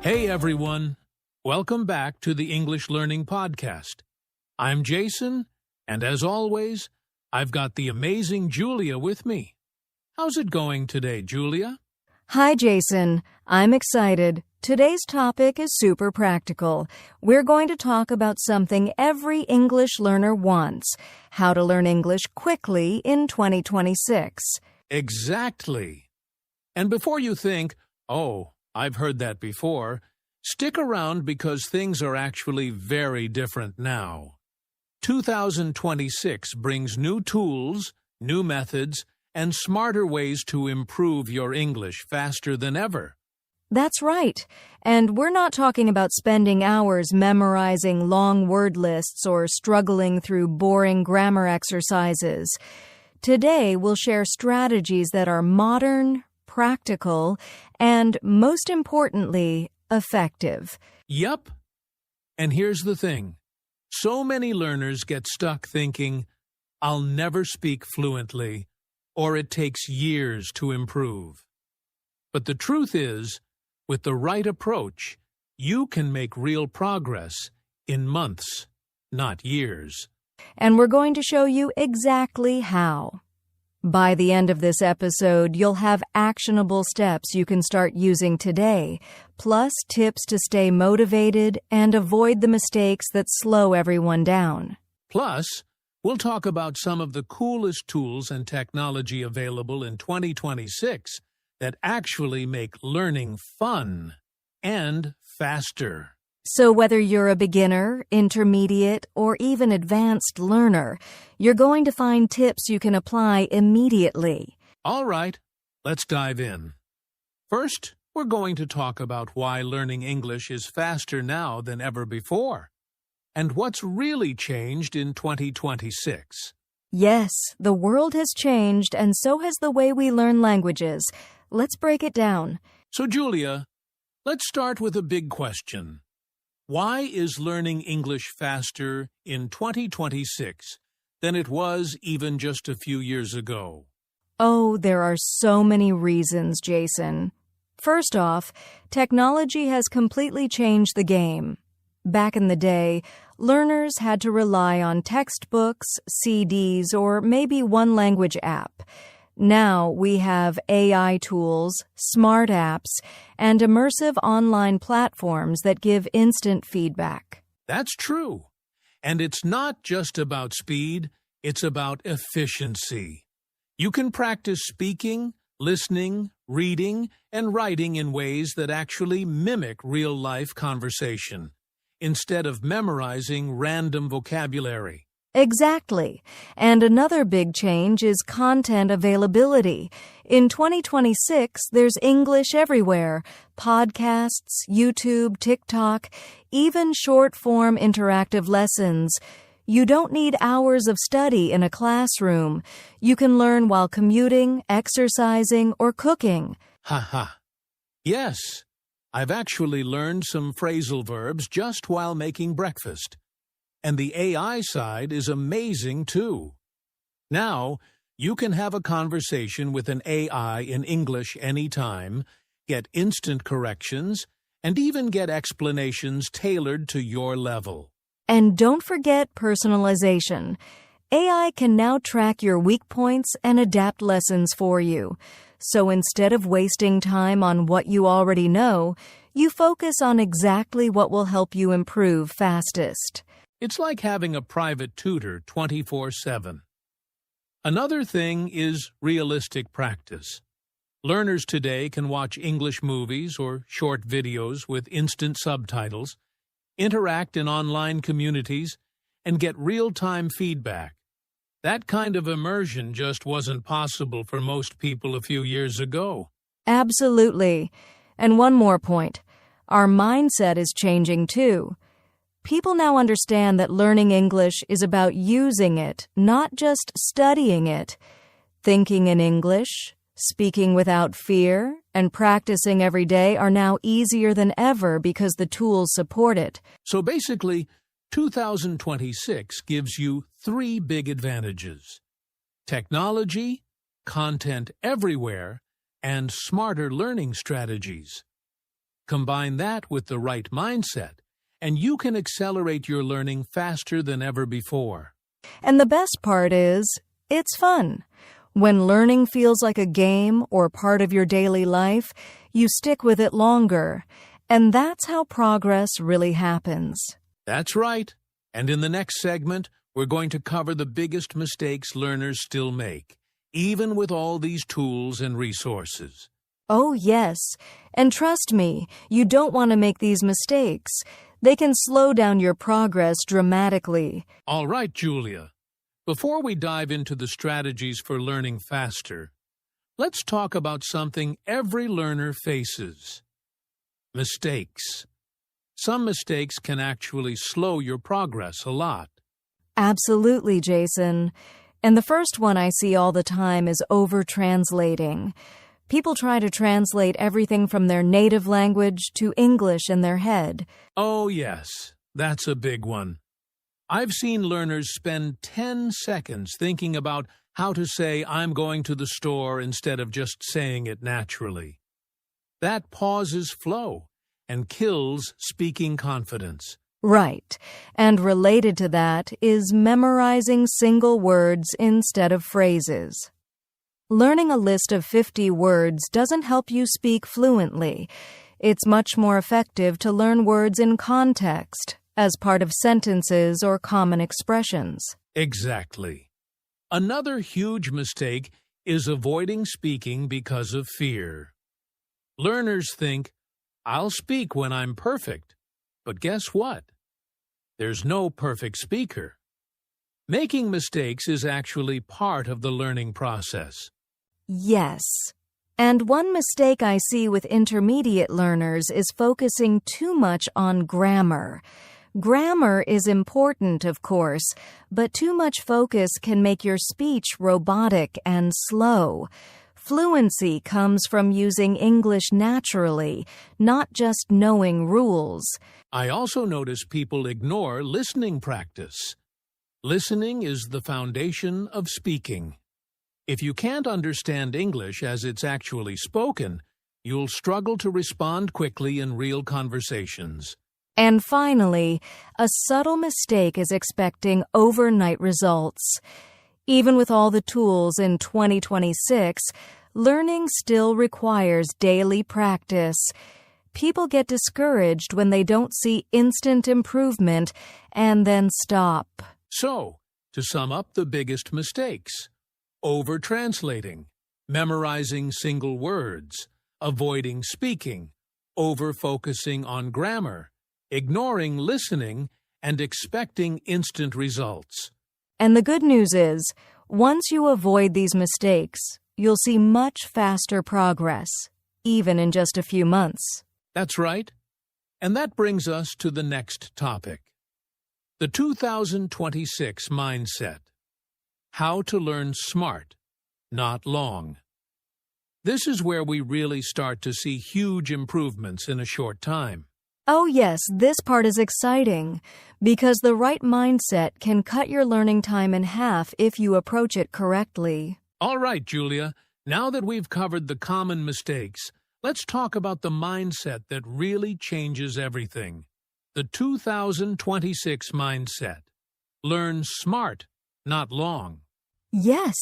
Hey everyone, welcome back to the English Learning Podcast. I'm Jason, and as always, I've got the amazing Julia with me. How's it going today, Julia? Hi, Jason. I'm excited. Today's topic is super practical. We're going to talk about something every English learner wants: how to learn English quickly in 2026. Exactly. And before you think, oh, I've heard that before, stick around because things are actually very different now. 2026 brings new tools, new methods, and smarter ways to improve your English faster than ever. That's right. And we're not talking about spending hours memorizing long word lists or struggling through boring grammar exercises. Today, we'll share strategies that are modern, practical, and, most importantly, effective. Yup. And here's the thing. So many learners get stuck thinking, I'll never speak fluently, or it takes years to improve. But the truth is, with the right approach, you can make real progress in months, not years. And we're going to show you exactly how. By the end of this episode, you'll have actionable steps you can start using today, plus tips to stay motivated and avoid the mistakes that slow everyone down. Plus, we'll talk about some of the coolest tools and technology available in 2026 that actually make learning fun and faster. So whether you're a beginner, intermediate, or even advanced learner, you're going to find tips you can apply immediately. All right, let's dive in. First, we're going to talk about why learning English is faster now than ever before, and what's really changed in 2026. Yes, the world has changed, and so has the way we learn languages. Let's break it down. So, Julia, let's start with a big question. Why is learning English faster in 2026 than it was even just a few years ago? Oh, there are so many reasons, Jason. First off, technology has completely changed the game. Back in the day, learners had to rely on textbooks, CDs, or maybe one language app. Now we have AI tools, smart apps, and immersive online platforms that give instant feedback. That's true. And it's not just about speed, it's about efficiency. You can practice speaking, listening, reading, and writing in ways that actually mimic real-life conversation, instead of memorizing random vocabulary. Exactly. And another big change is content availability. In 2026, there's English everywhere. Podcasts, YouTube, TikTok, even short-form interactive lessons. You don't need hours of study in a classroom. You can learn while commuting, exercising, or cooking. Ha. Yes, I've actually learned some phrasal verbs just while making breakfast. And the AI side is amazing, too. Now, you can have a conversation with an AI in English anytime, get instant corrections, and even get explanations tailored to your level. And don't forget personalization. AI can now track your weak points and adapt lessons for you. So instead of wasting time on what you already know, you focus on exactly what will help you improve fastest. It's like having a private tutor 24/7. Another thing is realistic practice. Learners today can watch English movies or short videos with instant subtitles, interact in online communities, and get real-time feedback. That kind of immersion just wasn't possible for most people a few years ago. Absolutely. And one more point. Our mindset is changing too. People now understand that learning English is about using it, not just studying it. Thinking in English, speaking without fear, and practicing every day are now easier than ever because the tools support it. So basically, 2026 gives you 3 big advantages: technology, content everywhere, and smarter learning strategies. Combine that with the right mindset, and you can accelerate your learning faster than ever before. And the best part is, it's fun. When learning feels like a game or part of your daily life, you stick with it longer. And that's how progress really happens. That's right. And in the next segment, we're going to cover the biggest mistakes learners still make, even with all these tools and resources. Oh, yes. And trust me, you don't want to make these mistakes. They can slow down your progress dramatically. All right, Julia. Before we dive into the strategies for learning faster, let's talk about something every learner faces: mistakes. Some mistakes can actually slow your progress a lot. Absolutely, Jason. And the first one I see all the time is over-translating. People try to translate everything from their native language to English in their head. Oh, yes, that's a big one. I've seen learners spend 10 seconds thinking about how to say "I'm going to the store" instead of just saying it naturally. That pauses flow and kills speaking confidence. Right. And related to that is memorizing single words instead of phrases. Learning a list of 50 words doesn't help you speak fluently. It's much more effective to learn words in context, as part of sentences or common expressions. Exactly. Another huge mistake is avoiding speaking because of fear. Learners think, "I'll speak when I'm perfect." But guess what? There's no perfect speaker. Making mistakes is actually part of the learning process. Yes. And one mistake I see with intermediate learners is focusing too much on grammar. Grammar is important, of course, but too much focus can make your speech robotic and slow. Fluency comes from using English naturally, not just knowing rules. I also notice people ignore listening practice. Listening is the foundation of speaking. If you can't understand English as it's actually spoken, you'll struggle to respond quickly in real conversations. And finally, a subtle mistake is expecting overnight results. Even with all the tools in 2026, learning still requires daily practice. People get discouraged when they don't see instant improvement and then stop. So, to sum up the biggest mistakes: over-translating, memorizing single words, avoiding speaking, over-focusing on grammar, ignoring listening, and expecting instant results. And the good news is, once you avoid these mistakes, you'll see much faster progress, even in just a few months. That's right. And that brings us to the next topic: the 2026 mindset. How to learn smart, not long. This is where we really start to see huge improvements in a short time. Oh yes, this part is exciting, because the right mindset can cut your learning time in half if you approach it correctly. All right, Julia, now that we've covered the common mistakes, let's talk about the mindset that really changes everything. The 2026 mindset. Learn smart, not long. Yes,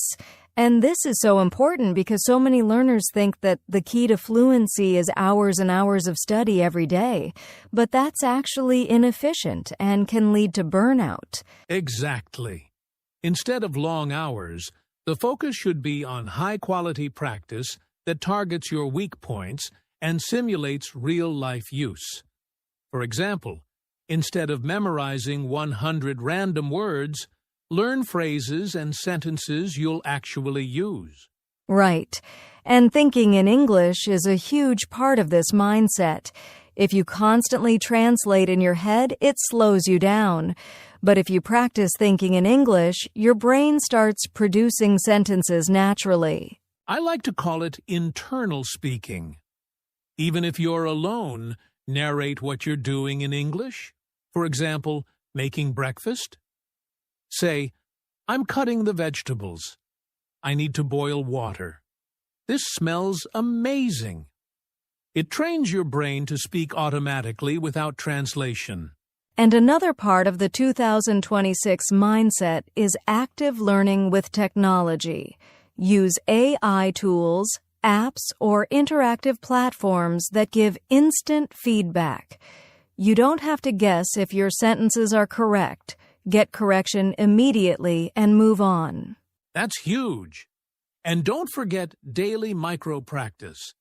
and this is so important because so many learners think that the key to fluency is hours and hours of study every day, but that's actually inefficient and can lead to burnout. Exactly. Instead of long hours, the focus should be on high-quality practice that targets your weak points and simulates real-life use. For example, instead of memorizing 100 random words, learn phrases and sentences you'll actually use. Right. And thinking in English is a huge part of this mindset. If you constantly translate in your head, it slows you down. But if you practice thinking in English, your brain starts producing sentences naturally. I like to call it internal speaking. Even if you're alone, narrate what you're doing in English. For example, making breakfast. Say, "I'm cutting the vegetables. I need to boil water. This smells amazing." It trains your brain to speak automatically without translation. And another part of the 2026 mindset is active learning with technology. Use AI tools, apps, or interactive platforms that give instant feedback. You don't have to guess if your sentences are correct. Get correction immediately and move on. That's huge. And don't forget daily micro-practice.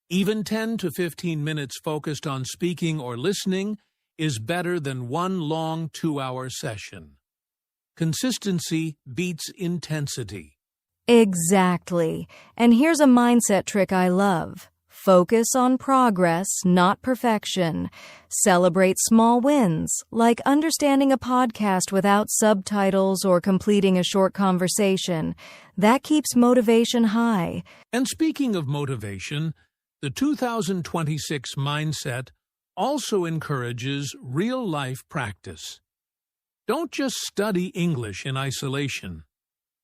Even 10 to 15 minutes focused on speaking or listening is better than one long 2-hour session. Consistency beats intensity. Exactly. And here's a mindset trick I love. Focus on progress, not perfection. Celebrate small wins, like understanding a podcast without subtitles or completing a short conversation. That keeps motivation high. And speaking of motivation, the 2026 mindset also encourages real-life practice. Don't just study English in isolation.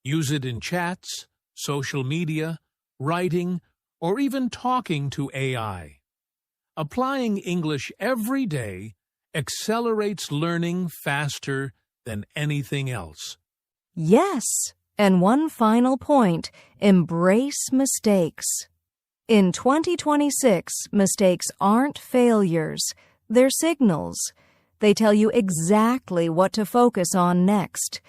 Use it in chats, social media, writing, or even talking to AI. Applying English every day accelerates learning faster than anything else. Yes, and one final point, embrace mistakes. In 2026, mistakes aren't failures, they're signals. They tell you exactly what to focus on next.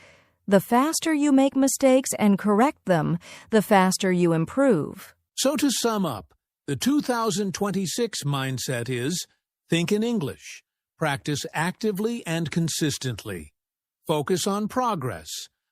The faster you make mistakes and correct them, the faster you improve. So to sum up, the 2026 mindset is think in English, practice actively and consistently, focus on progress,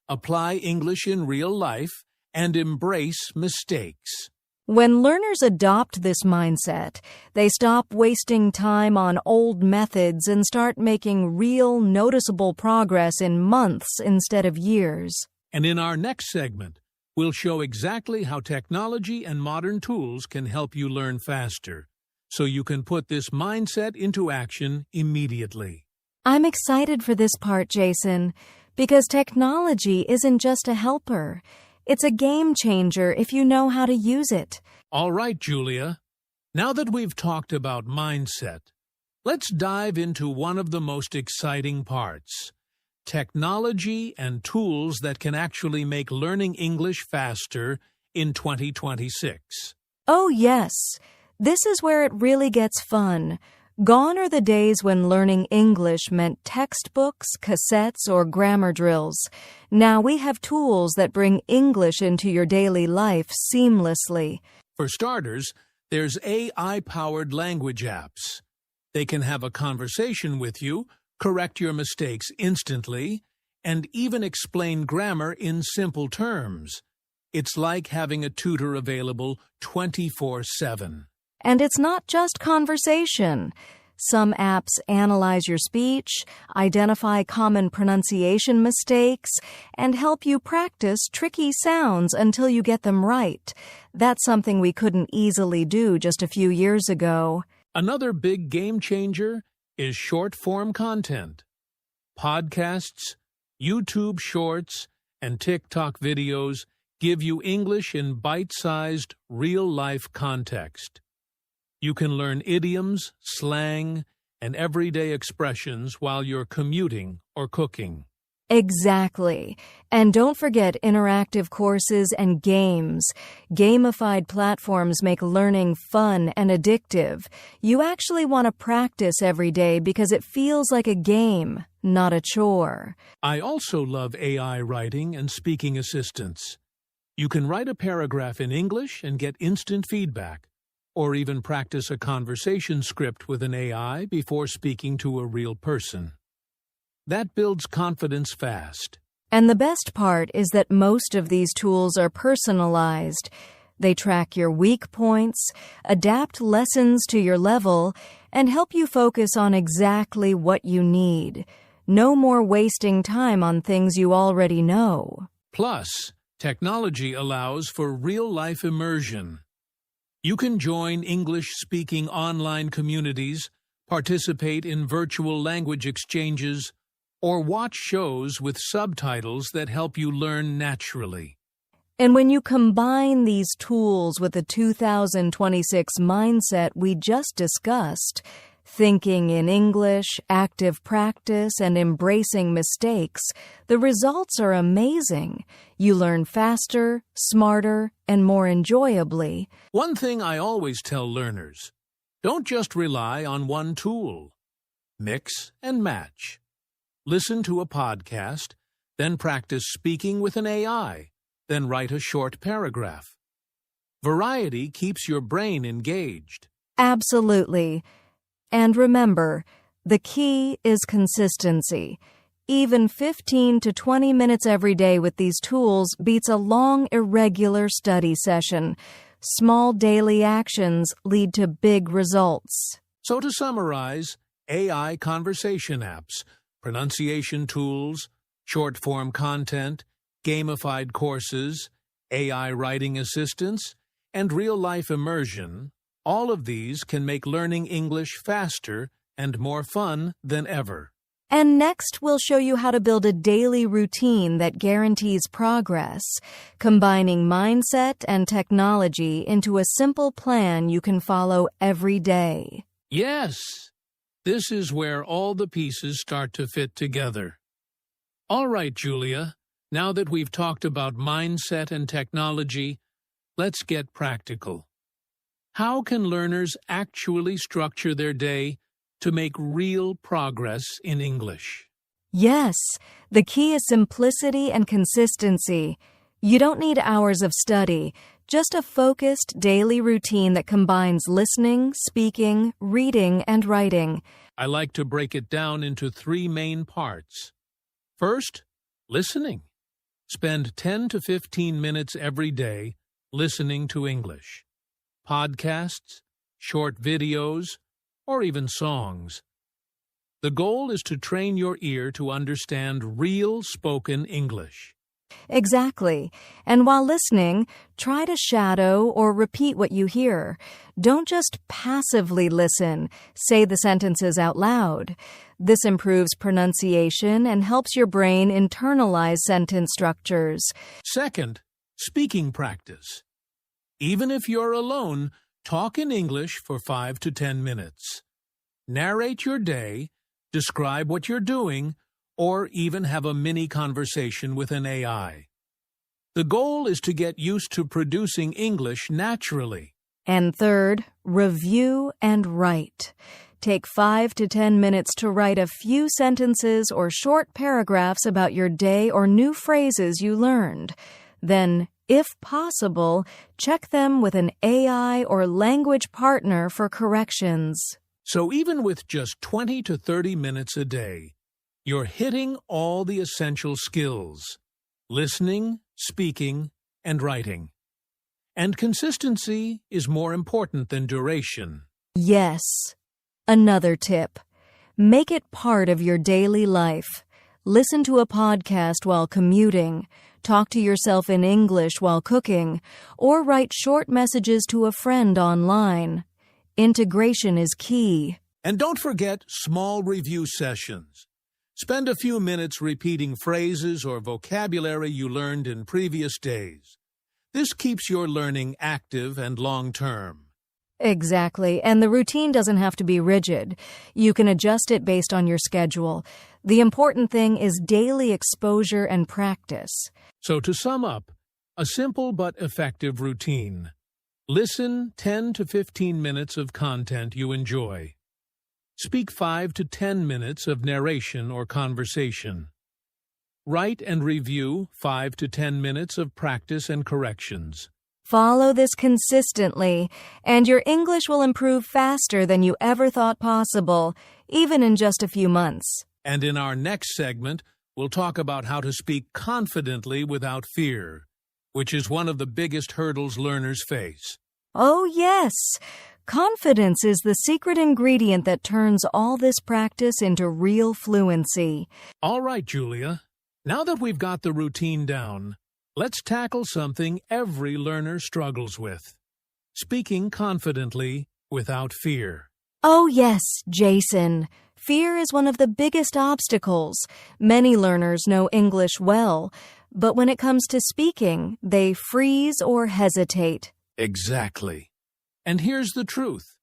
apply English in real life, and embrace mistakes. When learners adopt this mindset, they stop wasting time on old methods and start making real, noticeable progress in months instead of years. And in our next segment, we'll show exactly how technology and modern tools can help you learn faster, so you can put this mindset into action immediately. I'm excited for this part, Jason, because technology isn't just a helper. It's a game changer if you know how to use it. All right, Julia. Now that we've talked about mindset, let's dive into one of the most exciting parts: technology and tools that can actually make learning English faster in 2026. Oh, yes. This is where it really gets fun. Gone are the days when learning English meant textbooks, cassettes, or grammar drills. Now we have tools that bring English into your daily life seamlessly. For starters, there's AI-powered language apps. They can have a conversation with you, correct your mistakes instantly, and even explain grammar in simple terms. It's like having a tutor available 24/7. And it's not just conversation. Some apps analyze your speech, identify common pronunciation mistakes, and help you practice tricky sounds until you get them right. That's something we couldn't easily do just a few years ago. Another big game changer is short-form content. Podcasts, YouTube Shorts, and TikTok videos give you English in bite-sized, real-life context. You can learn idioms, slang, and everyday expressions while you're commuting or cooking. Exactly. And don't forget interactive courses and games. Gamified platforms make learning fun and addictive. You actually want to practice every day because it feels like a game, not a chore. I also love AI writing and speaking assistants. You can write a paragraph in English and get instant feedback, or even practice a conversation script with an AI before speaking to a real person. That builds confidence fast. And the best part is that most of these tools are personalized. They track your weak points, adapt lessons to your level, and help you focus on exactly what you need. No more wasting time on things you already know. Plus, technology allows for real-life immersion. You can join English-speaking online communities, participate in virtual language exchanges, or watch shows with subtitles that help you learn naturally. And when you combine these tools with the 2026 mindset we just discussed, thinking in English, active practice, and embracing mistakes, the results are amazing. You learn faster, smarter, and more enjoyably. One thing I always tell learners, don't just rely on one tool. Mix and match. Listen to a podcast, then practice speaking with an AI, then write a short paragraph. Variety keeps your brain engaged. Absolutely. And remember, the key is consistency. Even 15 to 20 minutes every day with these tools beats a long, irregular study session. Small daily actions lead to big results. So to summarize, AI conversation apps, pronunciation tools, short-form content, gamified courses, AI writing assistance, and real-life immersion, all of these can make learning English faster and more fun than ever. And next, we'll show you how to build a daily routine that guarantees progress, combining mindset and technology into a simple plan you can follow every day. Yes, this is where all the pieces start to fit together. All right, Julia, now that we've talked about mindset and technology, let's get practical. How can learners actually structure their day to make real progress in English? Yes, the key is simplicity and consistency. You don't need hours of study, just a focused daily routine that combines listening, speaking, reading, and writing. I like to break it down into 3 main parts. First, listening. Spend 10 to 15 minutes every day listening to English. Podcasts, short videos, or even songs. The goal is to train your ear to understand real spoken English. Exactly. And while listening, try to shadow or repeat what you hear. Don't just passively listen. Say the sentences out loud. This improves pronunciation and helps your brain internalize sentence structures. Second, speaking practice. Even if you're alone, talk in English for 5 to 10 minutes. Narrate your day, describe what you're doing, or even have a mini conversation with an AI. The goal is to get used to producing English naturally. And third, review and write. Take 5 to 10 minutes to write a few sentences or short paragraphs about your day or new phrases you learned. Then, if possible, check them with an AI or language partner for corrections. So even with just 20 to 30 minutes a day, you're hitting all the essential skills: listening, speaking, and writing. And consistency is more important than duration. Yes. Another tip: make it part of your daily life. Listen to a podcast while commuting, talk to yourself in English while cooking, or write short messages to a friend online. Integration is key. And don't forget small review sessions. Spend a few minutes repeating phrases or vocabulary you learned in previous days. This keeps your learning active and long-term. Exactly, and the routine doesn't have to be rigid. You can adjust it based on your schedule. The important thing is daily exposure and practice. So to sum up, a simple but effective routine. Listen 10 to 15 minutes of content you enjoy. Speak 5 to 10 minutes of narration or conversation. Write and review 5 to 10 minutes of practice and corrections. Follow this consistently, and your English will improve faster than you ever thought possible, even in just a few months. And in our next segment, we'll talk about how to speak confidently without fear, which is one of the biggest hurdles learners face. Oh, yes. Confidence is the secret ingredient that turns all this practice into real fluency. All right, Julia. Now that we've got the routine down, let's tackle something every learner struggles with: speaking confidently without fear. Oh, yes, Jason. Fear is one of the biggest obstacles. Many learners know English well, but when it comes to speaking, they freeze or hesitate. Exactly. And here's the truth.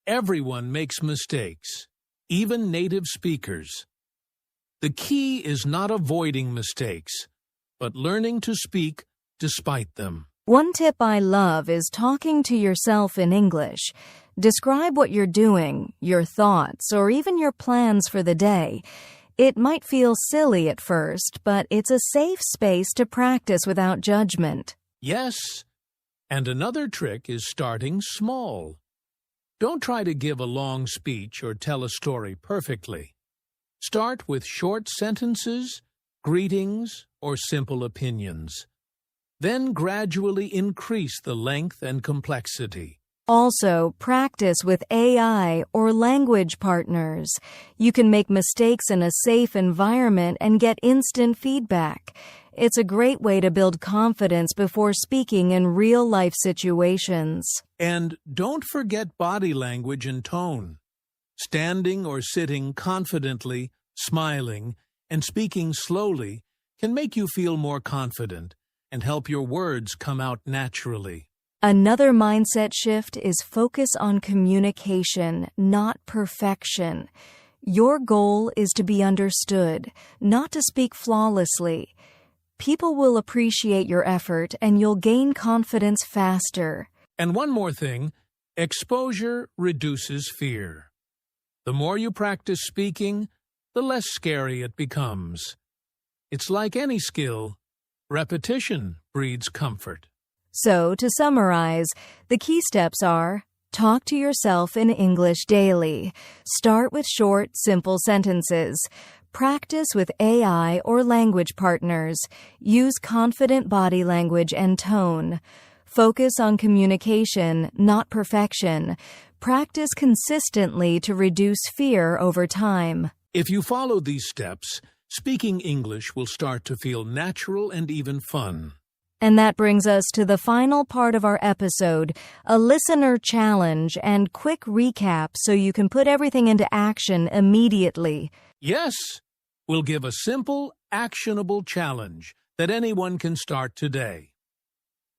Everyone makes mistakes, even native speakers. The key is not avoiding mistakes, but learning to speak despite them. One tip I love is talking to yourself in English. Describe what you're doing, your thoughts, or even your plans for the day. It might feel silly at first, but it's a safe space to practice without judgment. Yes, and another trick is starting small. Don't try to give a long speech or tell a story perfectly. Start with short sentences, greetings, or simple opinions. Then gradually increase the length and complexity. Also, practice with AI or language partners. You can make mistakes in a safe environment and get instant feedback. It's a great way to build confidence before speaking in real-life situations. And don't forget body language and tone. Standing or sitting confidently, smiling, and speaking slowly can make you feel more confident and help your words come out naturally. Another mindset shift is focus on communication, not perfection. Your goal is to be understood, not to speak flawlessly. People will appreciate your effort and you'll gain confidence faster. And one more thing, exposure reduces fear. The more you practice speaking, the less scary it becomes. It's like any skill, repetition breeds comfort. So, to summarize, the key steps are: talk to yourself in English daily. Start with short, simple sentences. Practice with AI or language partners. Use confident body language and tone. Focus on communication, not perfection. Practice consistently to reduce fear over time. If you follow these steps, speaking English will start to feel natural and even fun. And that brings us to the final part of our episode, a listener challenge and quick recap so you can put everything into action immediately. Yes, we'll give a simple, actionable challenge that anyone can start today.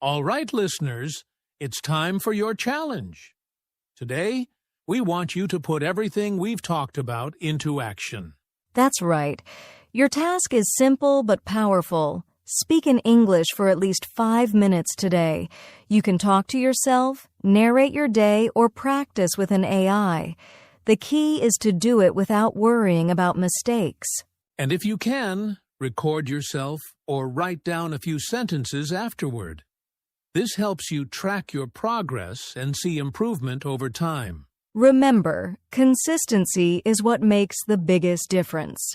All right, listeners, it's time for your challenge. Today, we want you to put everything we've talked about into action. That's right. Your task is simple but powerful. Speak in English for at least 5 minutes today. You can talk to yourself, narrate your day, or practice with an AI. The key is to do it without worrying about mistakes. And if you can, record yourself or write down a few sentences afterward. This helps you track your progress and see improvement over time. Remember, consistency is what makes the biggest difference.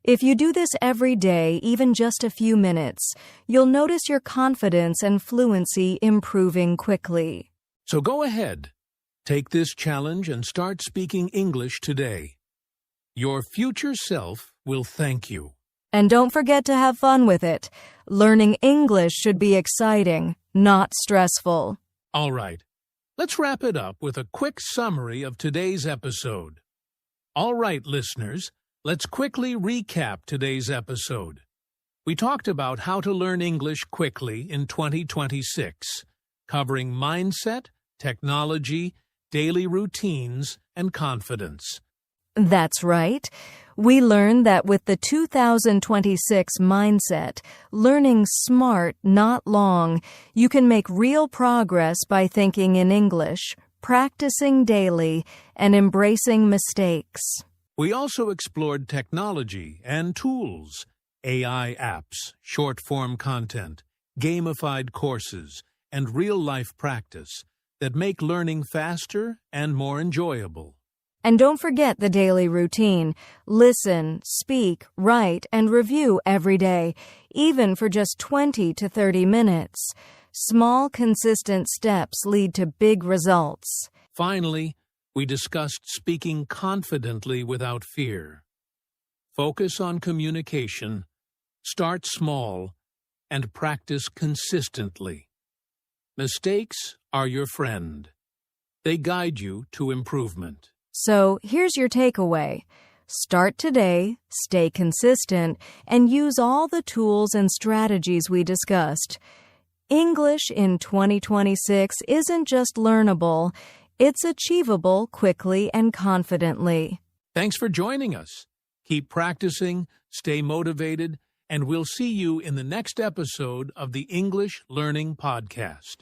If you do this every day, even just a few minutes, you'll notice your confidence and fluency improving quickly. So go ahead. Take this challenge and start speaking English today. Your future self will thank you. And don't forget to have fun with it. Learning English should be exciting, not stressful. All right. Let's wrap it up with a quick summary of today's episode. All right, listeners. Let's quickly recap today's episode. We talked about how to learn English quickly in 2026, covering mindset, technology, daily routines, and confidence. That's right. We learned that with the 2026 mindset, learning smart, not long, you can make real progress by thinking in English, practicing daily, and embracing mistakes. We also explored technology and tools, AI apps, short-form content, gamified courses, and real-life practice that make learning faster and more enjoyable. And don't forget the daily routine. Listen, speak, write, and review every day, even for just 20 to 30 minutes. Small, consistent steps lead to big results. Finally, we discussed speaking confidently without fear. Focus on communication, start small, and practice consistently. Mistakes are your friend. They guide you to improvement. So here's your takeaway. Start today, stay consistent, and use all the tools and strategies we discussed. English in 2026 isn't just learnable, it's achievable quickly and confidently. Thanks for joining us. Keep practicing, stay motivated, and we'll see you in the next episode of the English Learning Podcast.